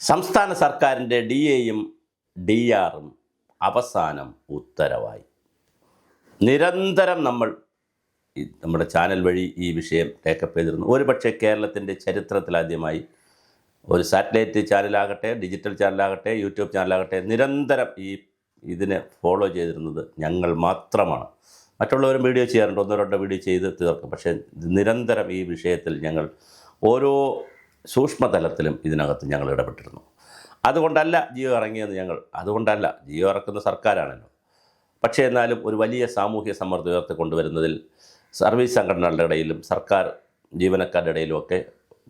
സംസ്ഥാന സർക്കാരിൻ്റെ DAയും DR-ഉം അവസാനം ഉത്തരവായി. നിരന്തരം നമ്മൾ നമ്മുടെ ചാനൽ വഴി ഈ വിഷയം ടേക്കപ്പ് ചെയ്തിരുന്നു. ഒരുപക്ഷെ കേരളത്തിൻ്റെ ചരിത്രത്തിലാദ്യമായി ഒരു സാറ്റലൈറ്റ് ചാനലാകട്ടെ, ഡിജിറ്റൽ ചാനലാകട്ടെ, യൂട്യൂബ് ചാനലാകട്ടെ, നിരന്തരം ഇതിനെ ഫോളോ ചെയ്തിരുന്നത് ഞങ്ങൾ മാത്രമാണ്. മറ്റുള്ളവരും വീഡിയോ ചെയ്യാറുണ്ട്, ഒന്നോ രണ്ടോ വീഡിയോ ചെയ്ത് തീർക്കും. പക്ഷേ നിരന്തരം ഈ വിഷയത്തിൽ ഞങ്ങൾ ഓരോ സൂക്ഷ്മതലത്തിലും ഇതിനകത്ത് ഞങ്ങൾ ഇടപെട്ടിരുന്നു. അതുകൊണ്ടല്ല ജിയോ ഇറങ്ങിയെന്ന് അതുകൊണ്ടല്ല, ജിയോ ഇറക്കുന്ന സർക്കാരാണല്ലോ. പക്ഷേ എന്നാലും ഒരു വലിയ സാമൂഹ്യ സമ്മർദ്ദം ഉയർത്തിക്കൊണ്ടുവരുന്നതിൽ സർവീസ് സംഘടനകളുടെ ഇടയിലും സർക്കാർ ജീവനക്കാരുടെ ഇടയിലുമൊക്കെ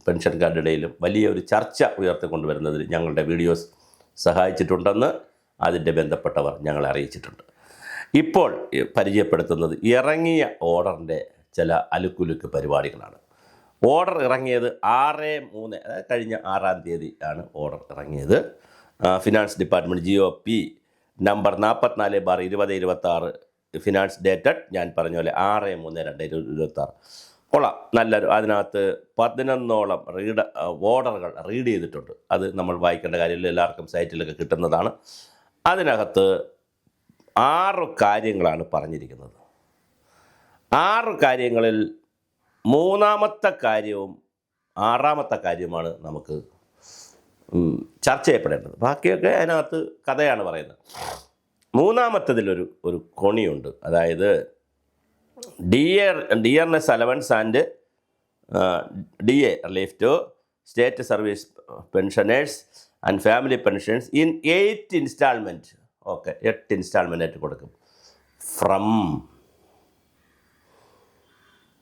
പെൻഷൻകാരുടെ ഇടയിലും വലിയ ഒരു ചർച്ച ഉയർത്തിക്കൊണ്ടുവരുന്നതിൽ ഞങ്ങളുടെ വീഡിയോസ് സഹായിച്ചിട്ടുണ്ടെന്ന് അതിൻ്റെ ബന്ധപ്പെട്ടവർ ഞങ്ങളെ അറിയിച്ചിട്ടുണ്ട്. ഇപ്പോൾ പരിചയപ്പെടുത്തുന്നത് ഇറങ്ങിയ ഓർഡറിൻ്റെ ചില അലുക്കുലുക്ക് പരിപാടികളാണ്. ഓർഡർ ഇറങ്ങിയത് 6/3, അതായത് കഴിഞ്ഞ 6-ാം തീയതി ആണ് ഓർഡർ ഇറങ്ങിയത്. Finance department GOP number 44/2026 finance dated, ഞാൻ പറഞ്ഞ പോലെ 6/3/2026. കൊള്ളാം, നല്ലൊരു. അതിനകത്ത് 11ഓളം ഓർഡറുകൾ റീഡ് ചെയ്തിട്ടുണ്ട്. അത് നമ്മൾ വായിക്കേണ്ട കാര്യമില്ല, എല്ലാവർക്കും സൈറ്റിലൊക്കെ കിട്ടുന്നതാണ്. അതിനകത്ത് 6 കാര്യങ്ങളാണ് പറഞ്ഞിരിക്കുന്നത്. 6 കാര്യങ്ങളിൽ 3-ാമത്തെ കാര്യവും 6-ാമത്തെ കാര്യവുമാണ് നമുക്ക് ചർച്ച ചെയ്യപ്പെടേണ്ടത്. ബാക്കിയൊക്കെ അതിനകത്ത് കഥയാണ് പറയുന്നത്. 3-ാമത്തതിലൊരു കൊണിയുണ്ട്. അതായത് dearness allowance and DA relief to state service pensioners and family pensions in 8 instalment. Okay, 8 instalment ആയിട്ട് കൊടുക്കും from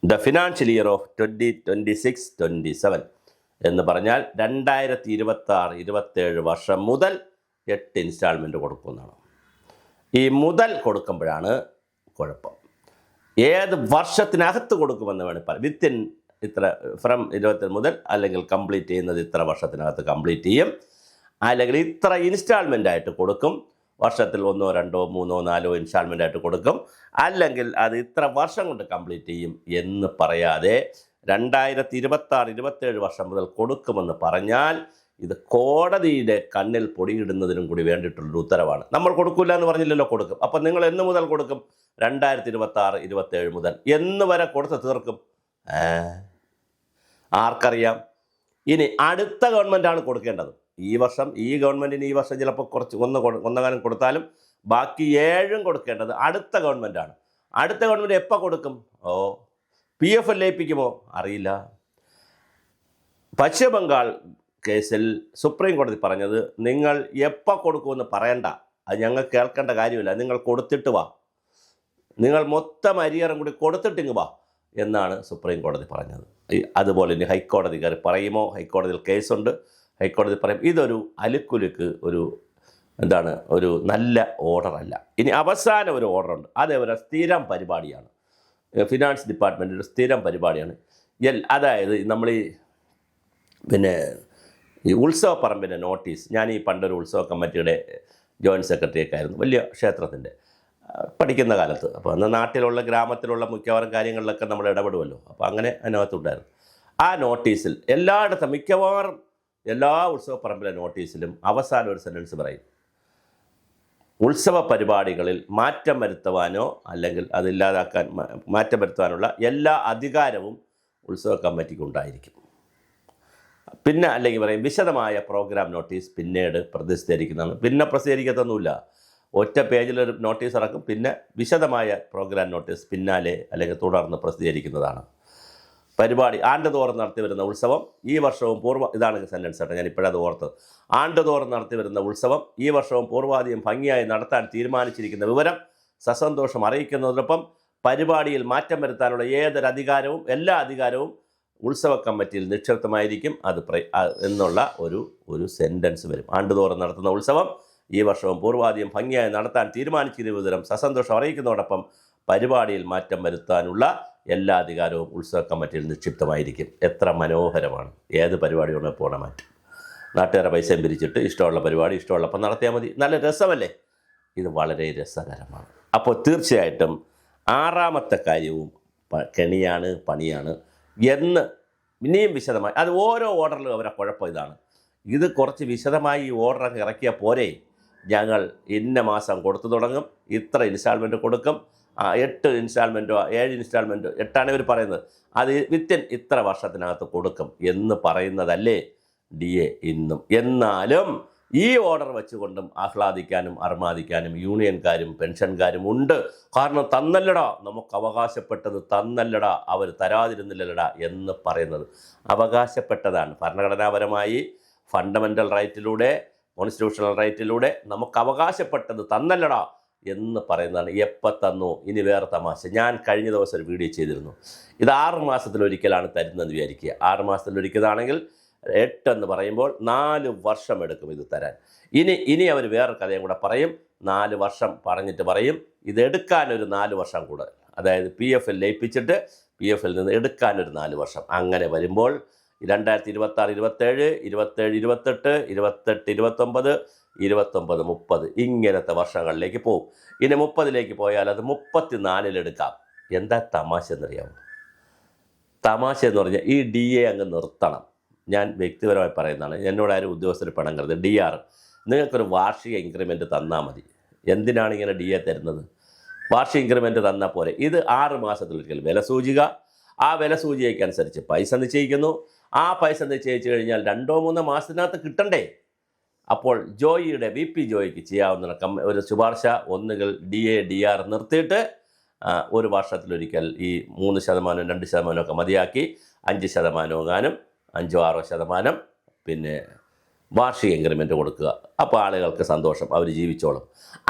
the financial year of 2026-27 എന്ന് പറഞ്ഞാൽ 2026-27 വർഷം മുതൽ 8 ഇൻസ്റ്റാൾമെൻറ്റ് കൊടുക്കുന്നതാണ്. ഈ മുതൽ കൊടുക്കുമ്പോഴാണ് കുഴപ്പം. ഏത് വർഷത്തിനകത്ത് കൊടുക്കുമെന്ന് വേണമെങ്കിൽ പറയാം. വിത്തിൻ ഇത്ര, ഫ്രം 20 മുതൽ, അല്ലെങ്കിൽ കംപ്ലീറ്റ് ചെയ്യുന്നത് ഇത്ര വർഷത്തിനകത്ത് കംപ്ലീറ്റ് ചെയ്യും, അല്ലെങ്കിൽ ഇത്ര ഇൻസ്റ്റാൾമെൻ്റായിട്ട് കൊടുക്കും. വർഷത്തിൽ 1, 2, 3, 4 ഇൻസ്റ്റാൾമെൻ്റായിട്ട് കൊടുക്കും, അല്ലെങ്കിൽ അത് ഇത്ര വർഷം കൊണ്ട് കംപ്ലീറ്റ് ചെയ്യും എന്ന് പറയാതെ 2026-27 വർഷം മുതൽ കൊടുക്കുമെന്ന് പറഞ്ഞാൽ ഇത് കോടതിയുടെ കണ്ണിൽ പൊടിയിടുന്നതിനും കൂടി വേണ്ടിയിട്ടുള്ളൊരു ഉത്തരവാണ്. നമ്മൾ കൊടുക്കില്ല എന്ന് പറഞ്ഞില്ലല്ലോ, കൊടുക്കും. അപ്പം നിങ്ങൾ എന്ന് മുതൽ കൊടുക്കും? 2026-27 മുതൽ. എന്ന് വരെ കൊടുത്ത് തീർക്കും? ആർക്കറിയാം? ഇനി അടുത്ത ഗവൺമെൻറ്റാണ് കൊടുക്കേണ്ടത്. ഈ വർഷം ഈ ഗവൺമെൻറ്റിന് ഈ വർഷം ചിലപ്പോൾ ഒന്നകാലം കൊടുത്താലും ബാക്കി 7 കൊടുക്കേണ്ടത് അടുത്ത ഗവൺമെൻറ്റാണ്. അടുത്ത ഗവൺമെൻറ് എപ്പോൾ കൊടുക്കും? PF ലയിപ്പിക്കുമോ? അറിയില്ല. പശ്ചിമ ബംഗാൾ കേസിൽ സുപ്രീം കോടതി പറഞ്ഞത്, നിങ്ങൾ എപ്പോൾ കൊടുക്കുമെന്ന് പറയണ്ട, അത് ഞങ്ങൾ കേൾക്കേണ്ട കാര്യമില്ല, നിങ്ങൾ കൊടുത്തിട്ട് വാ, നിങ്ങൾ മൊത്തം അരിയറും കൂടി കൊടുത്തിട്ടിങ്ങ് വാ എന്നാണ് സുപ്രീം കോടതി പറഞ്ഞത്. അതുപോലെ ഇനി ഹൈക്കോടതി കയറി പറയുമോ? ഹൈക്കോടതിയിൽ കേസുണ്ട്, ഹൈക്കോടതി പറയും. ഇതൊരു അലുക്കുലുക്ക്, ഒരു നല്ല ഓർഡറല്ല. ഇനി അവസാനം ഒരു ഓർഡറുണ്ട്. അതേപോലെ സ്ഥിരം പരിപാടിയാണ്, ഫിനാൻസ് ഡിപ്പാർട്ട്മെൻറ്റിൻ്റെ സ്ഥിരം പരിപാടിയാണ്. അതായത് നമ്മൾ ഈ ഉത്സവ പറമ്പിൻ്റെ നോട്ടീസ്, ഞാൻ ഈ പണ്ടൊരു ഉത്സവ കമ്മിറ്റിയുടെ ജോയിൻറ്റ് സെക്രട്ടറിയൊക്കെ ആയിരുന്നു, വലിയ ക്ഷേത്രത്തിൻ്റെ, പഠിക്കുന്ന കാലത്ത്. അപ്പോൾ അന്ന് നാട്ടിലുള്ള ഗ്രാമത്തിലുള്ള മിക്കവാറും കാര്യങ്ങളിലൊക്കെ നമ്മൾ ഇടപെടുമല്ലോ. അപ്പോൾ അങ്ങനെ അതിനകത്തുണ്ടായിരുന്നു. ആ നോട്ടീസിൽ എല്ലായിടത്തും മിക്കവാറും എല്ലാ ഉത്സവ പറമ്പിലെ നോട്ടീസിലും അവസാനം ഒരു സെൻറ്റൻസ് പറയും, ഉത്സവ പരിപാടികളിൽ മാറ്റം വരുത്തുവാനോ അല്ലെങ്കിൽ അതില്ലാതാക്കാൻ മാറ്റം വരുത്തുവാനുള്ള എല്ലാ അധികാരവും ഉത്സവ കമ്മിറ്റിക്ക് ഉണ്ടായിരിക്കും. പിന്നെ അല്ലെങ്കിൽ പറയും, വിശദമായ പ്രോഗ്രാം നോട്ടീസ് പിന്നീട് പ്രസിദ്ധീകരിക്കുന്നതാണ്. പിന്നെ പ്രസിദ്ധീകരിക്കത്തൊന്നുമില്ല, ഒറ്റ പേജിലൊരു നോട്ടീസ് ഇറക്കും, പിന്നെ വിശദമായ പ്രോഗ്രാം നോട്ടീസ് പിന്നാലെ അല്ലെങ്കിൽ തുടർന്ന് പ്രസിദ്ധീകരിക്കുന്നതാണ്. പരിപാടി ആണ്ടുതോറും നടത്തി വരുന്ന ഉത്സവം ഈ വർഷവും ഇതാണ് സെൻറ്റൻസ് കേട്ടോ, ഞാൻ ഇപ്പോഴത് ഓർത്തത്. ആണ്ടുതോറും നടത്തി വരുന്ന ഉത്സവം ഈ വർഷവും പൂർവാധികം ഭംഗിയായി നടത്താൻ തീരുമാനിച്ചിരിക്കുന്ന വിവരം സസന്തോഷം അറിയിക്കുന്നതിനൊപ്പം പരിപാടിയിൽ മാറ്റം വരുത്താനുള്ള എല്ലാ അധികാരവും ഉത്സവ കമ്മിറ്റിയിൽ നിക്ഷിപ്തമായിരിക്കും എന്നുള്ള ഒരു സെൻറ്റൻസ് വരും. ആണ്ടുതോറും നടത്തുന്ന ഉത്സവം ഈ വർഷവും പൂർവാധികം ഭംഗിയായി നടത്താൻ തീരുമാനിച്ചിരിക്കുന്ന വിവരം സസന്തോഷം അറിയിക്കുന്നതോടൊപ്പം പരിപാടിയിൽ മാറ്റം വരുത്താനുള്ള എല്ലാ അധികാരവും ഉത്സവ കമ്മിറ്റിയിൽ നിക്ഷിപ്തമായിരിക്കും. എത്ര മനോഹരമാണ്! ഏത് പരിപാടി കൊണ്ട് പോകണ മാറ്റും. നാട്ടുകാരെ പൈസയും പിരിച്ചിട്ട് ഇഷ്ടമുള്ള പരിപാടി ഇഷ്ടമുള്ളപ്പോൾ നടത്തിയാൽ മതി. നല്ല രസമല്ലേ? ഇത് വളരെ രസകരമാണ്. അപ്പോൾ തീർച്ചയായിട്ടും 6-ാമത്തെ കാര്യവും പണിയാണ് എന്ന് ഇനിയും വിശദമായി, അത് ഓരോ ഓർഡറിലും അവരെ കുഴപ്പം ഇതാണ്. ഇത് കുറച്ച് വിശദമായി ഈ ഓർഡർ ഇറക്കിയാൽ പോരെ, ഞങ്ങൾ ഇന്ന മാസം കൊടുത്തു തുടങ്ങും, ഇത്ര ഇൻസ്റ്റാൾമെൻറ്റ് കൊടുക്കും, 8 ഇൻസ്റ്റാൾമെൻറ്റോ 7 ഇൻസ്റ്റാൾമെൻറ്റോ 8ആണ് ഇവർ പറയുന്നത്, അത് വിത്തിൻ ഇത്ര വർഷത്തിനകത്ത് കൊടുക്കും എന്ന് പറയുന്നതല്ലേ DA ഇന്നും. എന്നാലും ഈ ഓർഡർ വെച്ചുകൊണ്ടും ആഹ്ലാദിക്കാനും അർമാദിക്കാനും യൂണിയൻകാരും പെൻഷൻകാരും ഉണ്ട്. കാരണം തന്നല്ലടാ, നമുക്ക് അവകാശപ്പെട്ടത് തന്നല്ലടാ, അവർ തരാതിരുന്നില്ലടാ എന്ന് പറയുന്നത് അവകാശപ്പെട്ടതാണ്. ഭരണഘടനാപരമായി ഫണ്ടമെൻ്റൽ റൈറ്റിലൂടെ, കോൺസ്റ്റിറ്റ്യൂഷണൽ റൈറ്റിലൂടെ നമുക്ക് അവകാശപ്പെട്ടത് തന്നല്ലടാ എന്ന് പറയുന്നതാണ്. എപ്പോൾ തന്നു? ഇനി വേറെ തമാശ. ഞാൻ കഴിഞ്ഞ ദിവസം ഒരു വീഡിയോ ചെയ്തിരുന്നു. ഇത് 6 മാസത്തിലൊരിക്കലാണ് തരുന്നതെന്ന് വിചാരിക്കുക. 6 മാസത്തിലൊരിക്കലാണെങ്കിൽ 8 എന്ന് പറയുമ്പോൾ 4 വർഷം എടുക്കും ഇത് തരാൻ. ഇനി അവർ വേറെ കഥയും കൂടെ പറയും. 4 വർഷം പറഞ്ഞിട്ട് പറയും ഇതെടുക്കാനൊരു 4 വർഷം കൂടെ, അതായത് PF ലയിപ്പിച്ചിട്ട് PF നിന്ന് എടുക്കാനൊരു 4 വർഷം. അങ്ങനെ വരുമ്പോൾ 2026, 27, 27, 28, 28, 29, 29, 30 ഇങ്ങനത്തെ വർഷങ്ങളിലേക്ക് പോകും. ഇനി 30ലേക്ക് പോയാൽ അത് 34 എടുക്കാം. എന്താ തമാശ എന്നറിയാമോ? തമാശ എന്ന് പറഞ്ഞാൽ ഈ DA അങ്ങ് നിർത്തണം. ഞാൻ വ്യക്തിപരമായി പറയുന്നതാണ്. എന്നോട് ആരും ഉദ്യോഗസ്ഥർ പണം കരുത്. DR നിങ്ങൾക്കൊരു വാർഷിക ഇൻക്രിമെൻറ്റ് തന്നാൽ മതി. എന്തിനാണ് ഇങ്ങനെ DA തരുന്നത്? വാർഷിക ഇൻക്രിമെൻറ്റ് തന്നാൽ പോരെ. ഇത് 6 മാസത്തിലൊരിക്കൽ വില സൂചിക, ആ വില സൂചികയ്ക്കനുസരിച്ച് പൈസ നിശ്ചയിക്കുന്നു. ആ പൈസ നിശ്ചയിച്ചു കഴിഞ്ഞാൽ 2-3 മാസത്തിനകത്ത് കിട്ടണ്ടേ? അപ്പോൾ ജോയിയുടെ VP ജോയിക്ക് ചെയ്യാവുന്ന ഒരു ശുപാർശ, ഒന്നുകിൽ DA DR നിർത്തിയിട്ട് 1 വർഷത്തിലൊരിക്കൽ ഈ 3%, 2% ഒക്കെ മതിയാക്കി 5% എങ്ങാനും 5-6% പിന്നെ വാർഷിക ഇൻക്രിമെൻറ്റ് കൊടുക്കുക. അപ്പോൾ ആളുകൾക്ക് സന്തോഷം, അവർ ജീവിച്ചോളും.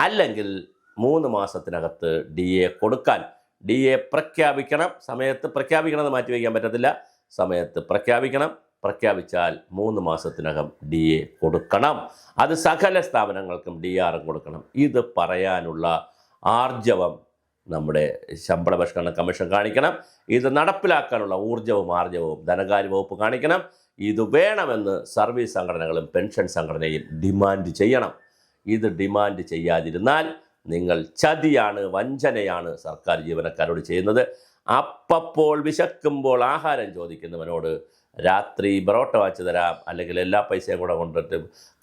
അല്ലെങ്കിൽ 3 മാസത്തിനകത്ത് DA കൊടുക്കാൻ DA പ്രഖ്യാപിക്കണം. സമയത്ത് പ്രഖ്യാപിക്കണമെന്ന് മാറ്റി വയ്ക്കാൻ പറ്റത്തില്ല. സമയത്ത് പ്രഖ്യാപിക്കണം. പ്രഖ്യാപിച്ചാൽ 3 മാസത്തിനകം DA കൊടുക്കണം. അത് സകല സ്ഥാപനങ്ങൾക്കും DR കൊടുക്കണം. ഇത് പറയാനുള്ള ആർജവം നമ്മുടെ ശമ്പള പരിഷ്കരണ കമ്മീഷൻ കാണിക്കണം. ഇത് നടപ്പിലാക്കാനുള്ള ഊർജ്ജവും ആർജവവും ധനകാര്യ വകുപ്പ് കാണിക്കണം. ഇത് വേണമെന്ന് സർവീസ് സംഘടനകളും പെൻഷൻ സംഘടനയും ഡിമാൻഡ് ചെയ്യണം. ഇത് ഡിമാൻഡ് ചെയ്യാതിരുന്നാൽ നിങ്ങൾ ചതിയാണ്, വഞ്ചനയാണ് സർക്കാർ ജീവനക്കാരോട് ചെയ്യുന്നത്. അപ്പോൾ വിശക്കുമ്പോൾ ആഹാരം ചോദിക്കുന്നവനോട് രാത്രി പൊറോട്ട വാങ്ങിച്ചു തരാം, അല്ലെങ്കിൽ എല്ലാ പൈസയും കൂടെ കൊണ്ടിട്ട്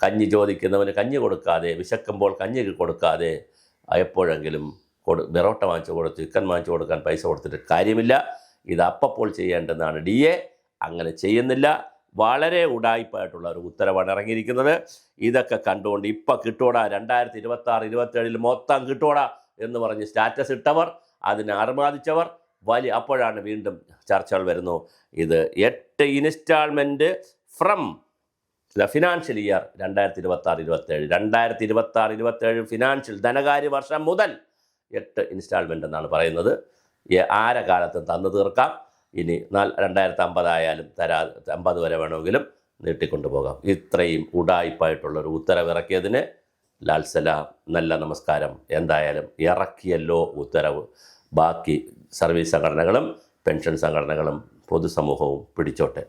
കഞ്ഞി ചോദിക്കുന്നവന് കഞ്ഞി കൊടുക്കാതെ, വിശക്കുമ്പോൾ കഞ്ഞി കൊടുക്കാതെ എപ്പോഴെങ്കിലും പൊറോട്ട വാങ്ങിച്ചു കൊടുത്ത് ചിക്കൻ വാങ്ങിച്ചു കൊടുക്കാൻ പൈസ കൊടുത്തിട്ട് കാര്യമില്ല. ഇത് അപ്പോൾ ചെയ്യേണ്ടതാണ് DA. അങ്ങനെ ചെയ്യുന്നില്ല. വളരെ ഉടായിപ്പായിട്ടുള്ള ഒരു ഉത്തരവാണ് ഇറങ്ങിയിരിക്കുന്നത്. ഇതൊക്കെ കണ്ടുകൊണ്ട് ഇപ്പം കിട്ടോടാ 2026, 27 മൊത്തം കിട്ടോടാ എന്ന് പറഞ്ഞ് സ്റ്റാറ്റസ് ഇട്ടവർ, അതിനെ അർമാദിച്ചവർ അപ്പോഴാണ് വീണ്ടും ചർച്ചകൾ വരുന്നു. ഇത് 8 instalment from financial year 2026, 27 2026, 27 financial ധനകാര്യ വർഷം മുതൽ 8 ഇൻസ്റ്റാൾമെൻ്റ് എന്നാണ് പറയുന്നത്. ആരെ കാലത്തും തന്നു തീർക്കാം. ഇനി 2050 ആയാലും 50 വരെ വേണമെങ്കിലും നീട്ടിക്കൊണ്ടു പോകാം. ഇത്രയും ഉടായിപ്പായിട്ടുള്ളൊരു ഉത്തരവിറക്കിയതിന് ലാൽ സലാം, നല്ല നമസ്കാരം. എന്തായാലും ഇറക്കിയല്ലോ ഉത്തരവ്. ബാക്കി സർവീസ് സംഘടനകളും പെൻഷൻ സംഘടനകളും പൊതുസമൂഹവും പിടിച്ചോട്ടെ.